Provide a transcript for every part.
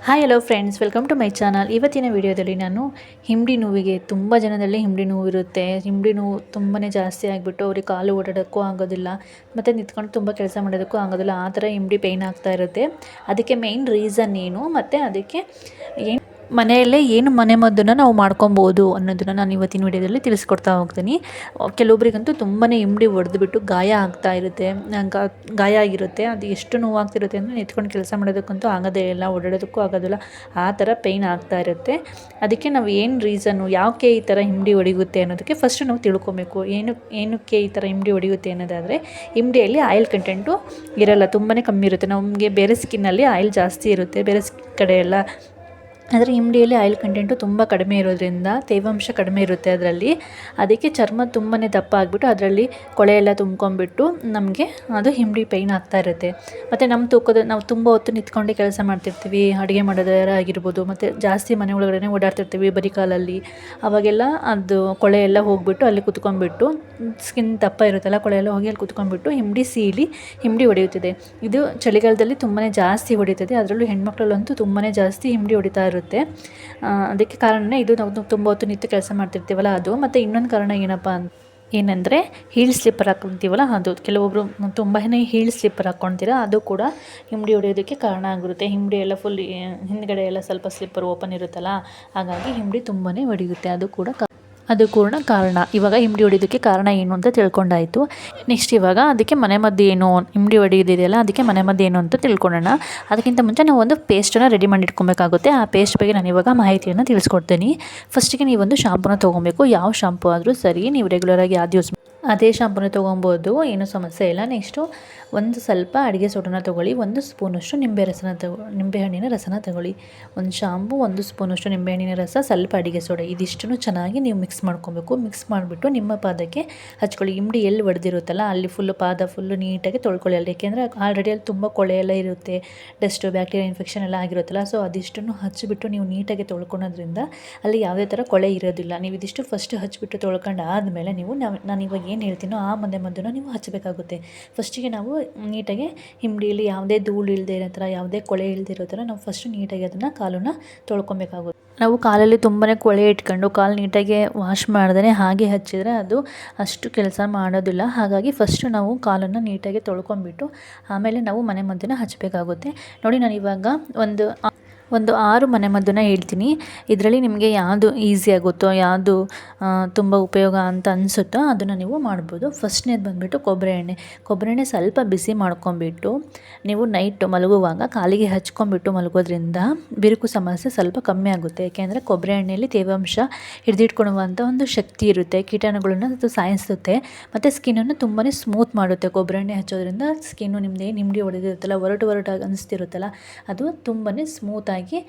Hi hello friends, welcome to my channel. ಇವತ್ತಿನ ವಿಡಿಯೋದಲ್ಲಿ ನಾನು ಹಿಂಡಿ ನೋವಿಗೆ ತುಂಬ ಜನದಲ್ಲಿ ಹಿಂಡಿ ನೋವು ಇರುತ್ತೆ. ಹಿಂಡಿ ನೋವು ತುಂಬಾ ಜಾಸ್ತಿ ಆಗಿಬಿಟ್ಟು ಅವ್ರಿಗೆ ಕಾಲು ಓಡಾಡೋಕ್ಕೂ ಆಗೋದಿಲ್ಲ, ಮತ್ತು ನಿಂತ್ಕೊಂಡು ತುಂಬ ಕೆಲಸ ಮಾಡೋದಕ್ಕೂ ಆಗೋದಿಲ್ಲ. ಆ ಥರ ಹಿಂಡಿ ಪೇಯ್ನ್ ಆಗ್ತಾ ಇರುತ್ತೆ. ಅದಕ್ಕೆ ಮೇಯ್ನ್ ರೀಸನ್ ಏನು, ಮತ್ತು ಅದಕ್ಕೆ ಏನು ಮನೆಯಲ್ಲೇ ಏನು ಮನೆಮದ್ದನ್ನು ನಾವು ಮಾಡ್ಕೊಬೋದು ಅನ್ನೋದನ್ನು ನಾನು ಇವತ್ತಿನ ವಿಡಿಯೋದಲ್ಲಿ ತಿಳಿಸ್ಕೊಡ್ತಾ ಹೋಗ್ತೀನಿ. ಕೆಲವೊಬ್ರಿಗಂತೂ ತುಂಬಾ ಹಿಂಡಿ ಹೊಡೆದ್ಬಿಟ್ಟು ಗಾಯ ಆಗ್ತಾ ಇರುತ್ತೆ, ಗಾಯ ಆಗಿರುತ್ತೆ. ಅದು ಎಷ್ಟು ನೋವಾಗ್ತಿರುತ್ತೆ ಅಂದರೆ ನಿಂತ್ಕೊಂಡು ಕೆಲಸ ಮಾಡೋದಕ್ಕಂತೂ ಆಗೋದೇ ಇಲ್ಲ, ಓಡಾಡೋದಕ್ಕೂ ಆಗೋದಿಲ್ಲ. ಆ ಥರ ಪೇಯ್ನ್ ಆಗ್ತಾ ಇರುತ್ತೆ. ಅದಕ್ಕೆ ನಾವು ಏನು ರೀಸನ್ನು, ಯಾಕೆ ಈ ಥರ ಹಿಂಡಿ ಹೊಡೆಯುತ್ತೆ ಅನ್ನೋದಕ್ಕೆ ಫಸ್ಟ್ ನಾವು ತಿಳ್ಕೊಬೇಕು. ಏನಕ್ಕೆ ಈ ಥರ ಹಿಂಡಿ ಹೊಡೆಯುತ್ತೆ ಅನ್ನೋದಾದರೆ, ಹಿಂಡಿಯಲ್ಲಿ ಆಯಿಲ್ ಕಂಟೆಂಟು ಇರಲ್ಲ, ತುಂಬಾ ಕಮ್ಮಿ ಇರುತ್ತೆ. ನಮಗೆ ಬೇರೆ ಸ್ಕಿನ್ನಲ್ಲಿ ಆಯಿಲ್ ಜಾಸ್ತಿ ಇರುತ್ತೆ, ಬೇರೆ ಕಡೆ ಎಲ್ಲ. ಆದರೆ ಹಿಂಡಿಯಲ್ಲಿ ಆಯಿಲ್ ಕಂಟೆಂಟು ತುಂಬ ಕಡಿಮೆ ಇರೋದ್ರಿಂದ ತೇವಾಂಶ ಕಡಿಮೆ ಇರುತ್ತೆ ಅದರಲ್ಲಿ. ಅದಕ್ಕೆ ಚರ್ಮ ತುಂಬಾ ದಪ್ಪ ಆಗಿಬಿಟ್ಟು ಅದರಲ್ಲಿ ಕೊಳೆ ಎಲ್ಲ ತುಂಬ್ಕೊಂಡ್ಬಿಟ್ಟು ನಮಗೆ ಅದು ಹಿಂಡಿ ಪೇಯ್ನ್ ಆಗ್ತಾ ಇರುತ್ತೆ. ಮತ್ತು ನಾವು ತುಂಬ ಹೊತ್ತು ನಿಂತ್ಕೊಂಡೆ ಕೆಲಸ ಮಾಡ್ತಿರ್ತೀವಿ, ಅಡುಗೆ ಮಾಡೋದಾರ ಆಗಿರ್ಬೋದು, ಮತ್ತು ಜಾಸ್ತಿ ಮನೆ ಒಳಗಡೆ ಓಡಾಡ್ತಿರ್ತೀವಿ ಬರೀ ಕಾಲಲ್ಲಿ. ಅವಾಗೆಲ್ಲ ಅದು ಕೊಳೆ ಎಲ್ಲ ಹೋಗಿಬಿಟ್ಟು ಅಲ್ಲಿ ಕುತ್ಕೊಂಡ್ಬಿಟ್ಟು, ಸ್ಕಿನ್ ದಪ್ಪ ಇರುತ್ತಲ್ಲ, ಕೊಳೆ ಎಲ್ಲ ಹೋಗಿ ಅಲ್ಲಿ ಕುತ್ಕೊಂಡ್ಬಿಟ್ಟು ಹಿಂಡಿ ಸೀಳಿ ಹಿಂಡಿ ಹೊಡೆಯುತ್ತಿದೆ. ಇದು ಚಳಿಗಾಲದಲ್ಲಿ ತುಂಬಾ ಜಾಸ್ತಿ ಹೊಡಿತದೆ. ಅದರಲ್ಲೂ ಹೆಣ್ಮಕ್ಳಲ್ಲಂತೂ ತುಂಬಾ ಜಾಸ್ತಿ ಹಿಂಡಿ ಹೊಡಿತಾ ಇರುತ್ತೆ. ಅದಕ್ಕೆ ಕಾರಣನೇ ಇದು, ನಾವು ತುಂಬ ಹೊತ್ತು ನಿಂತು ಕೆಲಸ ಮಾಡ್ತಿರ್ತೀವಲ್ಲ ಅದು. ಮತ್ತು ಇನ್ನೊಂದು ಕಾರಣ ಏನಂದರೆ ಹೀಲ್ ಸ್ಲಿಪ್ಪರ್ ಹಾಕ್ಕೊತೀವಲ್ಲ ಅದು. ಕೆಲವೊಬ್ಬರು ತುಂಬಾ ಹೀಲ್ ಸ್ಲಿಪ್ಪರ್ ಹಾಕ್ಕೊಳ್ತೀರ, ಅದು ಕೂಡ ಹಿಂಡಿ ಹೊಡೆಯೋದಕ್ಕೆ ಕಾರಣ ಆಗಿರುತ್ತೆ. ಹಿಂಡಿ ಎಲ್ಲ ಫುಲ್ ಹಿಂದ್ಗಡೆ ಎಲ್ಲ ಸ್ವಲ್ಪ ಸ್ಲಿಪ್ಪರ್ ಓಪನ್ ಇರುತ್ತಲ್ಲ, ಹಾಗಾಗಿ ಹಿಂಡಿ ತುಂಬಾ ಹೊಡೆಯುತ್ತೆ. ಅದು ಕೂಡ ಕಾರಣ. ಇವಾಗ ಹಿಂಡಿ ಹೊಡಿಯೋದಕ್ಕೆ ಕಾರಣ ಏನು ಅಂತ ತಿಳ್ಕೊಂಡಾಯಿತು. ನೆಕ್ಸ್ಟ್ ಇವಾಗ ಅದಕ್ಕೆ ಮನೆಮದ್ದು ಏನು, ಹಿಂಡಿ ಹೊಡೆಯೋದಿದೆಯಲ್ಲ ಅದಕ್ಕೆ ಮನೆಮದ್ದು ಏನು ಅಂತ ತಿಳ್ಕೊಳ್ಳೋಣ. ಅದಕ್ಕಿಂತ ಮುಂಚೆ ನಾವು ಒಂದು ಪೇಸ್ಟನ್ನು ರೆಡಿ ಮಾಡಿ ಇಟ್ಕೊಬೇಕಾಗುತ್ತೆ. ಆ ಪೇಸ್ಟ್ ಬಗ್ಗೆ ನಾನು ಇವಾಗ ಮಾಹಿತಿಯನ್ನು ತಿಳಿಸ್ಕೊಡ್ತೀನಿ. ಫಸ್ಟಿಗೆ ನೀವೊಂದು ಶಾಂಪೂನ ತೊಗೊಬೇಕು. ಯಾವ ಶಾಂಪೂ ಆದರೂ ಸರಿ, ನೀವು ರೆಗ್ಯುಲರಾಗಿ ಯಾವ್ದು ಯೂಸ್ ಅದೇ ಶಾಂಪೂನ ತೊಗೊಬೋದು, ಏನೂ ಸಮಸ್ಯೆ ಇಲ್ಲ. ನೆಕ್ಸ್ಟು ಒಂದು ಸ್ವಲ್ಪ ಅಡುಗೆ ಸೋಡಾನ ತೊಗೊಳ್ಳಿ. 1 ಸ್ಪೂನಷ್ಟು ನಿಂಬೆಹಣ್ಣಿನ ರಸನ ತೊಗೊಳ್ಳಿ. ಒಂದು ಶಾಂಪು, 1 ಸ್ಪೂನಷ್ಟು ನಿಂಬೆಹಣ್ಣಿನ ರಸ, ಸ್ವಲ್ಪ ಅಡುಗೆ ಸೋಡಾ, ಇದಿಷ್ಟನ್ನು ಚೆನ್ನಾಗಿ ನೀವು ಮಿಕ್ಸ್ ಮಾಡ್ಕೊಬೇಕು. ಮಿಕ್ಸ್ ಮಾಡಿಬಿಟ್ಟು ನಿಮ್ಮ ಪಾದಕ್ಕೆ ಹಚ್ಕೊಳ್ಳಿ. ಹಿಂಡಿ ಎಲ್ಲಿ ಹೊಡೆದಿರುತ್ತಲ್ಲ ಅಲ್ಲಿ ಪಾದ ಫುಲ್ಲು ನೀಟಾಗಿ ತೊಳ್ಕೊಳ್ಳಿ ಅಲ್ಲಿ. ಏಕೆಂದರೆ ಆಲ್ರೆಡಿ ಅಲ್ಲಿ ತುಂಬ ಕೊಳೆ ಎಲ್ಲ ಇರುತ್ತೆ, ಡಸ್ಟು, ಬ್ಯಾಕ್ಟೀರಿಯಾ ಇನ್ಫೆಕ್ಷನ್ ಎಲ್ಲ ಆಗಿರುತ್ತಲ್ಲ. ಸೊ ಅದಿಷ್ಟನ್ನು ಹಚ್ಚಿಬಿಟ್ಟು ನೀವು ನೀಟಾಗಿ ತೊಳ್ಕೊಳೋದ್ರಿಂದ ಅಲ್ಲಿ ಯಾವುದೇ ಥರ ಕೊಳೆ ಇರೋದಿಲ್ಲ. ನೀವು ಇದಿಷ್ಟು ಫಸ್ಟ್ ಹಚ್ಚಿಬಿಟ್ಟು ತೊಳ್ಕೊಂಡು ಆದಮೇಲೆ ನಾನು ಇವಾಗ ಏನು ಹೇಳ್ತೀನೋ ಆ ಮದ್ದನ್ನು ನೀವು ಹಚ್ಚಬೇಕಾಗುತ್ತೆ. ಫಸ್ಟಿಗೆ ನಾವು ನೀಟಾಗಿ ಹಿಂಡಿಯಲ್ಲಿ ಯಾವುದೇ ಧೂಳು ಇಲ್ಲದೆ ಇರೋ ಥರ, ಯಾವುದೇ ಕೊಳೆ ಇಲ್ಲದೆ ಇರೋ ಥರ ನಾವು ಫಸ್ಟು ನೀಟಾಗಿ ಅದನ್ನು ಕಾಲನ್ನು ತೊಳ್ಕೊಬೇಕಾಗುತ್ತೆ. ನಾವು ಕಾಲಲ್ಲಿ ತುಂಬಾ ಕೊಳೆ ಇಟ್ಕೊಂಡು ಕಾಲು ನೀಟಾಗಿ ವಾಶ್ ಮಾಡ್ದೇ ಹಾಗೆ ಹಚ್ಚಿದರೆ ಅದು ಅಷ್ಟು ಕೆಲಸ ಮಾಡೋದಿಲ್ಲ. ಹಾಗಾಗಿ ಫಸ್ಟು ನಾವು ಕಾಲನ್ನು ನೀಟಾಗಿ ತೊಳ್ಕೊಂಬಿಟ್ಟು ಆಮೇಲೆ ನಾವು ಮನೆಮದ್ದನ್ನು ಹಚ್ಚಬೇಕಾಗುತ್ತೆ. ನೋಡಿ, ನಾನು ಇವಾಗ ಒಂದು 6 ಮನೆಮದ್ದನ್ನು ಹೇಳ್ತೀನಿ. ಇದರಲ್ಲಿ ನಿಮಗೆ ಯಾವುದು ಈಸಿ ಆಗುತ್ತೋ, ಯಾವುದು ತುಂಬ ಉಪಯೋಗ ಅಂತ ಅನಿಸುತ್ತೋ ಅದನ್ನು ನೀವು ಮಾಡ್ಬೋದು. ಫಸ್ಟ್ನೇದು ಬಂದುಬಿಟ್ಟು ಕೊಬ್ಬರಿ ಎಣ್ಣೆ ಸ್ವಲ್ಪ ಬಿಸಿ ಮಾಡ್ಕೊಂಬಿಟ್ಟು ನೀವು ನೈಟ್ ಮಲಗುವಾಗ ಕಾಲಿಗೆ ಹಚ್ಕೊಂಬಿಟ್ಟು ಮಲಗೋದ್ರಿಂದ ಬಿರುಕು ಸಮಸ್ಯೆ ಸ್ವಲ್ಪ ಕಮ್ಮಿ ಆಗುತ್ತೆ. ಏಕೆಂದರೆ ಕೊಬ್ಬರಿ ಎಣ್ಣೆಯಲ್ಲಿ ತೇವಾಂಶ ಹಿಡಿದಿಟ್ಕೊಳ್ಳುವಂಥ ಒಂದು ಶಕ್ತಿ ಇರುತ್ತೆ, ಕೀಟಾಣುಗಳನ್ನು ಅದು ಸಾಯಿಸುತ್ತೆ, ಮತ್ತು ಸ್ಕಿನ್ನನ್ನು ತುಂಬಾ ಸ್ಮೂತ್ ಮಾಡುತ್ತೆ. ಕೊಬ್ಬರಿ ಎಣ್ಣೆ ಹಚ್ಚೋದ್ರಿಂದ ಸ್ಕಿನ್ನು ನಿಮ್ಮದೇ ಹಿಂಡಿ ಹೊಡೆದಿರುತ್ತಲ್ಲ, ಒರಟಾಗಿ ಅನಿಸ್ತಿರುತ್ತಲ್ಲ, ಅದು ತುಂಬಾ ಸ್ಮೂತಾಗಿ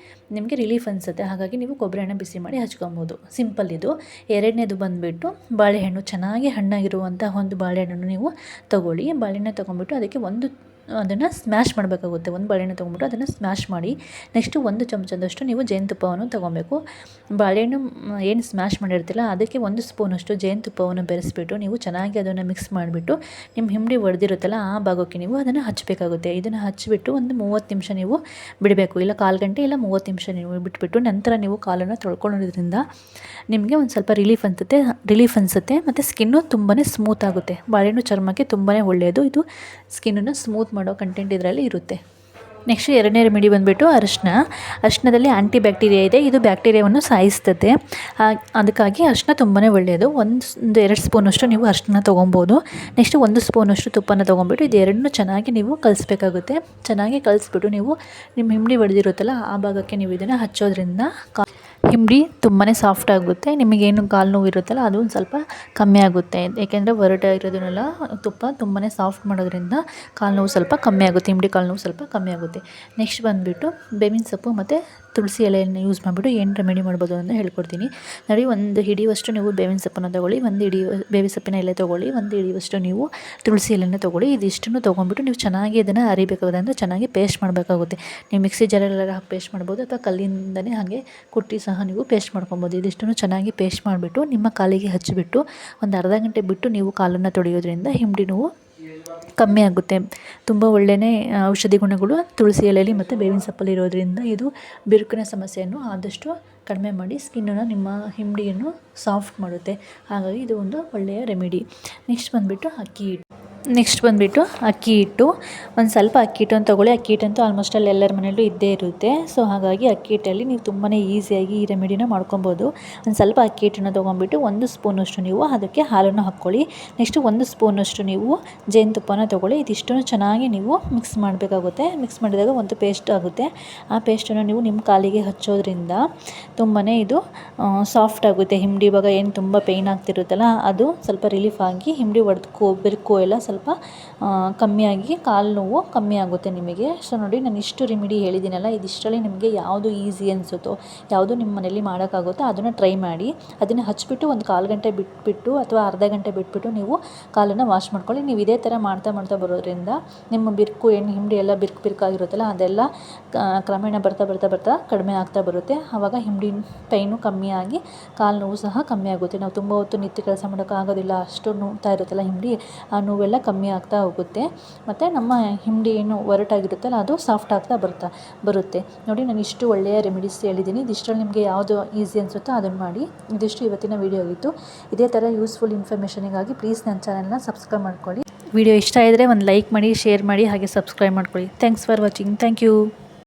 ನಿಮಗೆ ರಿಲೀಫ್ ಅನಿಸುತ್ತೆ. ಹಾಗಾಗಿ ನೀವು ಕೊಬ್ಬರಿ ಎಣ್ಣೆ ಬಿಸಿ ಮಾಡಿ ಹಚ್ಕೊಬೋದು. ಸಿಂಪಲ್ ಇದು. ಎರಡನೇದು ಬಂದುಬಿಟ್ಟು ಬಾಳೆಹಣ್ಣು. ಚೆನ್ನಾಗಿ ಹಣ್ಣಾಗಿರುವಂಥ ಒಂದು ಬಾಳೆಹಣ್ಣನ್ನು ನೀವು ತೊಗೊಳ್ಳಿ. ಬಾಳೆಹಣ್ಣು ತೊಗೊಂಬಿಟ್ಟು ಅದಕ್ಕೆ ಅದನ್ನು ಸ್ಮ್ಯಾಶ್ ಮಾಡಬೇಕಾಗುತ್ತೆ. ಒಂದು ಬಾಳೆಹಣ್ಣು ತೊಗೊಂಬಿಟ್ಟು ಅದನ್ನು ಸ್ಮ್ಯಾಶ್ ಮಾಡಿ, ನೆಕ್ಸ್ಟು 1 ಚಮಚದಷ್ಟು ನೀವು ಜೇನುತುಪ್ಪವನ್ನು ತೊಗೊಬೇಕು. ಬಾಳೆಹಣ್ಣು ಏನು ಸ್ಮ್ಯಾಶ್ ಮಾಡಿರ್ತಿಲ್ಲ ಅದಕ್ಕೆ 1 ಸ್ಪೂನಷ್ಟು ಜೇನುತುಪ್ಪವನ್ನು ಬೆರೆಸ್ಬಿಟ್ಟು ನೀವು ಚೆನ್ನಾಗಿ ಅದನ್ನು ಮಿಕ್ಸ್ ಮಾಡಿಬಿಟ್ಟು ನಿಮ್ಮ ಹಿಂಡಿ ಹೊಡೆದಿರುತ್ತಲ್ಲ ಆ ಭಾಗಕ್ಕೆ ನೀವು ಅದನ್ನು ಹಚ್ಚಬೇಕಾಗುತ್ತೆ. ಇದನ್ನು ಹಚ್ಚಿಬಿಟ್ಟು ಒಂದು 30 ನಿಮಿಷ ನೀವು ಬಿಡಬೇಕು. ಇಲ್ಲ 1/4 ಗಂಟೆ, ಇಲ್ಲ 30 ನಿಮಿಷ ನೀವು ಬಿಟ್ಬಿಟ್ಟು ನಂತರ ನೀವು ಕಾಲನ್ನು ತೊಳ್ಕೊಳ್ಳೋದ್ರಿಂದ ನಿಮಗೆ ಒಂದು ಸ್ವಲ್ಪ ರಿಲೀಫ್ ಅನಿಸುತ್ತೆ, ಮತ್ತು ಸ್ಕಿನ್ನು ತುಂಬಾ ಸ್ಮೂತ್ ಆಗುತ್ತೆ. ಬಾಳೆಹಣ್ಣು ಚರ್ಮಕ್ಕೆ ತುಂಬಾ ಒಳ್ಳೆಯದು. ಇದು ಸ್ಕಿನ್ನನ್ನು ಸ್ಮೂತ್ ಮಾಡೋ ಕಂಟೆಂಟ್ ಇದರಲ್ಲಿ ಇರುತ್ತೆ. ನೆಕ್ಸ್ಟ್ ಎರಡನೇ ರೆಮಿಡಿ ಬಂದುಬಿಟ್ಟು ಅರಿಶಿಣದಲ್ಲಿ ಆ್ಯಂಟಿ ಬ್ಯಾಕ್ಟೀರಿಯಾ ಇದೆ. ಇದು ಬ್ಯಾಕ್ಟೀರಿಯಾವನ್ನು ಸಾಯಿಸ್ತದೆ. ಅದಕ್ಕಾಗಿ ಅರಿಶಿಣ ತುಂಬಾ ಒಳ್ಳೆಯದು. 1-2 ಸ್ಪೂನಷ್ಟು ನೀವು ಅರಿಶಿಣ ತೊಗೊಬೋದು. ನೆಕ್ಸ್ಟ್ 1 ಸ್ಪೂನಷ್ಟು ತುಪ್ಪನ ತೊಗೊಂಬಿಟ್ಟು ಇದೆರಡನ್ನೂ ಚೆನ್ನಾಗಿ ನೀವು ಕಲಿಸ್ಬೇಕಾಗುತ್ತೆ. ಚೆನ್ನಾಗಿ ಕಲಿಸ್ಬಿಟ್ಟು ನೀವು ನಿಮ್ಮ ಹಿಂಡಿ ಹೊಡೆದಿರುತ್ತಲ್ಲ ಆ ಭಾಗಕ್ಕೆ ನೀವು ಇದನ್ನು ಹಚ್ಚೋದ್ರಿಂದ ಹಿಂಡಿ ತುಂಬಾ ಸಾಫ್ಟ್ ಆಗುತ್ತೆ. ನಿಮಗೇನು ಕಾಲು ನೋವು ಇರುತ್ತಲ್ಲ ಅದು ಒಂದು ಸ್ವಲ್ಪ ಕಮ್ಮಿ ಆಗುತ್ತೆ. ಏಕೆಂದರೆ ಒರಟಾಗಿರೋದನ್ನೆಲ್ಲ ತುಪ್ಪ ತುಂಬಾ ಸಾಫ್ಟ್ ಮಾಡೋದ್ರಿಂದ ಕಾಲು ನೋವು ಸ್ವಲ್ಪ ಕಮ್ಮಿ ಆಗುತ್ತೆ, ಹಿಂಡಿ ಕಾಲು ನೋವು ಸ್ವಲ್ಪ ಕಮ್ಮಿ ಆಗುತ್ತೆ. ನೆಕ್ಸ್ಟ್ ಬಂದುಬಿಟ್ಟು ಬೇವಿನ ಸೊಪ್ಪು ಮತ್ತು ತುಳಸಿ ಎಲೆಯನ್ನು ಯೂಸ್ ಮಾಡಿಬಿಟ್ಟು ಏನು ರೆಮಿಡಿ ಮಾಡ್ಬೋದು ಅಂತ ಹೇಳ್ಕೊಡ್ತೀನಿ. ನೋಡಿ, 1 ಹಿಡಿಯುವಷ್ಟು ನೀವು ಬೇವಿನ ಸೊಪ್ಪನ್ನು ತೊಗೊಳ್ಳಿ, 1 ಬೇವಿನ ಸೊಪ್ಪಿನ ಎಲೆ ತೊಗೊಳ್ಳಿ, 1 ಹಿಡಿಯುವಷ್ಟು ನೀವು ತುಳಸಿ ಎಲೆಯನ್ನು ತೊಗೊಳ್ಳಿ. ಇದಿಷ್ಟನ್ನು ತೊಗೊಂಡ್ಬಿಟ್ಟು ನೀವು ಚೆನ್ನಾಗಿ ಇದನ್ನು ಅರಿಬೇಕಾಗುತ್ತೆ, ಚೆನ್ನಾಗಿ ಪೇಸ್ಟ್ ಮಾಡಬೇಕಾಗುತ್ತೆ. ನೀವು ಮಿಕ್ಸಿ ಜಾರಲ್ಲೆಲ್ಲ ಹಾಕಿ ಪೇಸ್ಟ್ ಮಾಡ್ಬೋದು, ಅಥವಾ ಕಲ್ಲಿಂದನೇ ಹಾಗೆ ಕುಟ್ಟಿ ಸಹ ನೀವು ಪೇಸ್ಟ್ ಮಾಡ್ಕೊಬೋದು. ಇದಿಷ್ಟನ್ನು ಚೆನ್ನಾಗಿ ಪೇಸ್ಟ್ ಮಾಡಿಬಿಟ್ಟು ನಿಮ್ಮ ಕಾಲಿಗೆ ಹಚ್ಚಿಬಿಟ್ಟು ಒಂದು ಅರ್ಧ ಗಂಟೆ ಬಿಟ್ಟು ನೀವು ಕಾಲನ್ನು ತೊಳೆಯೋದ್ರಿಂದ ಹಿಂಡಿ ನೋವು ಕಮ್ಮಿ ಆಗುತ್ತೆ. ತುಂಬ ಒಳ್ಳೆಯೇ ಔಷಧಿ ಗುಣಗಳು ತುಳಸಿ ಎಲೆಯಲ್ಲಿ ಮತ್ತು ಬೇವಿನ ಸೊಪ್ಪಲ್ಲಿ ಇರೋದ್ರಿಂದ ಇದು ಬಿರುಕಿನ ಸಮಸ್ಯೆಯನ್ನು ಆದಷ್ಟು ಕಡಿಮೆ ಮಾಡಿ ಸ್ಕಿನ್ನನ್ನು ನಿಮ್ಮ ಹಿಂಡಿಯನ್ನು ಸಾಫ್ಟ್ ಮಾಡುತ್ತೆ. ಹಾಗಾಗಿ ಇದು ಒಂದು ಒಳ್ಳೆಯ ರೆಮಿಡಿ. ನೆಕ್ಸ್ಟ್ ಬಂದುಬಿಟ್ಟು ಅಕ್ಕಿ ಹಿಟ್ಟು. ಒಂದು ಸ್ವಲ್ಪ ಅಕ್ಕಿ ಹಿಟ್ಟನ್ನು ತೊಗೊಳ್ಳಿ. ಅಕ್ಕಿ ಹಿಟ್ಟಂತೂ ಆಲ್ಮೋಸ್ಟ್ ಅಲ್ಲಿ ಎಲ್ಲರ ಮನೆಯಲ್ಲೂ ಇದ್ದೇ ಇರುತ್ತೆ. ಸೊ ಹಾಗಾಗಿ ಅಕ್ಕಿ ಹಿಟ್ಟಲ್ಲಿ ನೀವು ತುಂಬಾ ಈಸಿಯಾಗಿ ಈ ರೆಮಿಡಿನ ಮಾಡ್ಕೊಬೋದು. ಒಂದು ಸ್ವಲ್ಪ ಅಕ್ಕಿ ಹಿಟ್ಟನ್ನು ತೊಗೊಂಡ್ಬಿಟ್ಟು 1 ಸ್ಪೂನಷ್ಟು ನೀವು ಅದಕ್ಕೆ ಹಾಲನ್ನು ಹಾಕ್ಕೊಳ್ಳಿ. ನೆಕ್ಸ್ಟು 1 ಸ್ಪೂನಷ್ಟು ನೀವು ಜೇನುತುಪ್ಪನ ತೊಗೊಳ್ಳಿ. ಇದಿಷ್ಟನ್ನು ಚೆನ್ನಾಗಿ ನೀವು ಮಿಕ್ಸ್ ಮಾಡಬೇಕಾಗುತ್ತೆ. ಮಿಕ್ಸ್ ಮಾಡಿದಾಗ ಒಂದು ಪೇಸ್ಟ್ ಆಗುತ್ತೆ. ಆ ಪೇಸ್ಟನ್ನು ನೀವು ನಿಮ್ಮ ಕಾಲಿಗೆ ಹಚ್ಚೋದ್ರಿಂದ ತುಂಬಾ ಇದು ಸಾಫ್ಟ್ ಆಗುತ್ತೆ. ಹಿಂಡಿ ಇವಾಗ ಏನು ತುಂಬ ಪೇಯ್ನ್ ಆಗ್ತಿರುತ್ತಲ್ಲ ಅದು ಸ್ವಲ್ಪ ರಿಲೀಫ್ ಆಗಿ ಹಿಂಡಿ ಬಿರುಕು ಎಲ್ಲ ಸ್ವಲ್ಪ ಕಮ್ಮಿಯಾಗಿ ಕಾಲು ನೋವು ಕಮ್ಮಿ ಆಗುತ್ತೆ ನಿಮಗೆ. ಸೊ ನೋಡಿ, ನಾನು ಇಷ್ಟು ರೆಮಿಡಿ ಹೇಳಿದ್ದೀನಲ್ಲ, ಇದಿಷ್ಟರಲ್ಲಿ ನಿಮಗೆ ಯಾವುದು ಈಸಿ ಅನಿಸುತ್ತೋ, ಯಾವುದು ನಿಮ್ಮ ಮನೇಲಿ ಮಾಡೋಕ್ಕಾಗುತ್ತೋ ಅದನ್ನು ಟ್ರೈ ಮಾಡಿ. ಅದನ್ನು ಹಚ್ಬಿಟ್ಟು ಒಂದು 1/4 ಗಂಟೆ ಬಿಟ್ಬಿಟ್ಟು ಅಥವಾ ಅರ್ಧ ಗಂಟೆ ಬಿಟ್ಬಿಟ್ಟು ನೀವು ಕಾಲನ್ನು ವಾಶ್ ಮಾಡ್ಕೊಳ್ಳಿ. ನೀವು ಇದೇ ಥರ ಮಾಡ್ತಾ ಬರೋದ್ರಿಂದ ನಿಮ್ಮ ಬಿರುಕು ಏನು ಹಿಂಡಿ ಎಲ್ಲ ಬಿರುಕಾಗಿರುತ್ತಲ್ಲ ಅದೆಲ್ಲ ಕ್ರಮೇಣ ಬರ್ತಾ ಕಡಿಮೆ ಆಗ್ತಾ ಬರುತ್ತೆ. ಆವಾಗ ಹಿಂಡಿ ಪೈನು ಕಮ್ಮಿಯಾಗಿ ಕಾಲು ನೋವು ಸಹ ಕಮ್ಮಿ ಆಗುತ್ತೆ. ನಾವು ತುಂಬ ಹೊತ್ತು ನಿಂತು ಕೆಲಸ ಮಾಡೋಕ್ಕಾಗೋದಿಲ್ಲ, ಅಷ್ಟು ನೋವ್ತಾ ಇರುತ್ತಲ್ಲ ಹಿಂಡಿ, ಆ ನೋವೆಲ್ಲ ಕಮ್ಮಿ ಆಗ್ತಾ ಹೋಗುತ್ತೆ. ಮತ್ತು ನಮ್ಮ ಹಿಂಡಿ ಏನು ಒರಟಾಗಿರುತ್ತಲ್ಲ ಅದು ಸಾಫ್ಟ್ ಆಗ್ತಾ ಬರುತ್ತೆ. ನೋಡಿ, ನಾನು ಇಷ್ಟು ಒಳ್ಳೆಯ ರೆಮಿಡೀಸ್ ಹೇಳಿದ್ದೀನಿ. ಇದಿಷ್ಟರಲ್ಲಿ ನಿಮಗೆ ಯಾವುದು ಈಸಿ ಅನಿಸುತ್ತೋ ಅದನ್ನು ಮಾಡಿ. ಇದಿಷ್ಟು ಇವತ್ತಿನ ವಿಡಿಯೋ ಆಗಿತ್ತು. ಇದೇ ಥರ ಯೂಸ್ಫುಲ್ ಇನ್ಫಾರ್ಮೇಷನಿಗಾಗಿ ಪ್ಲೀಸ್ ನನ್ನ ಚಾನಲ್ನ ಸಬ್ಸ್ಕ್ರೈಬ್ ಮಾಡ್ಕೊಳ್ಳಿ. ವಿಡಿಯೋ ಇಷ್ಟ ಆಗಿದ್ರೆ ಒಂದು ಲೈಕ್ ಮಾಡಿ, ಶೇರ್ ಮಾಡಿ, ಹಾಗೆ ಸಬ್ಸ್ಕ್ರೈಬ್ ಮಾಡ್ಕೊಳ್ಳಿ. Thanks for watching. Thank you.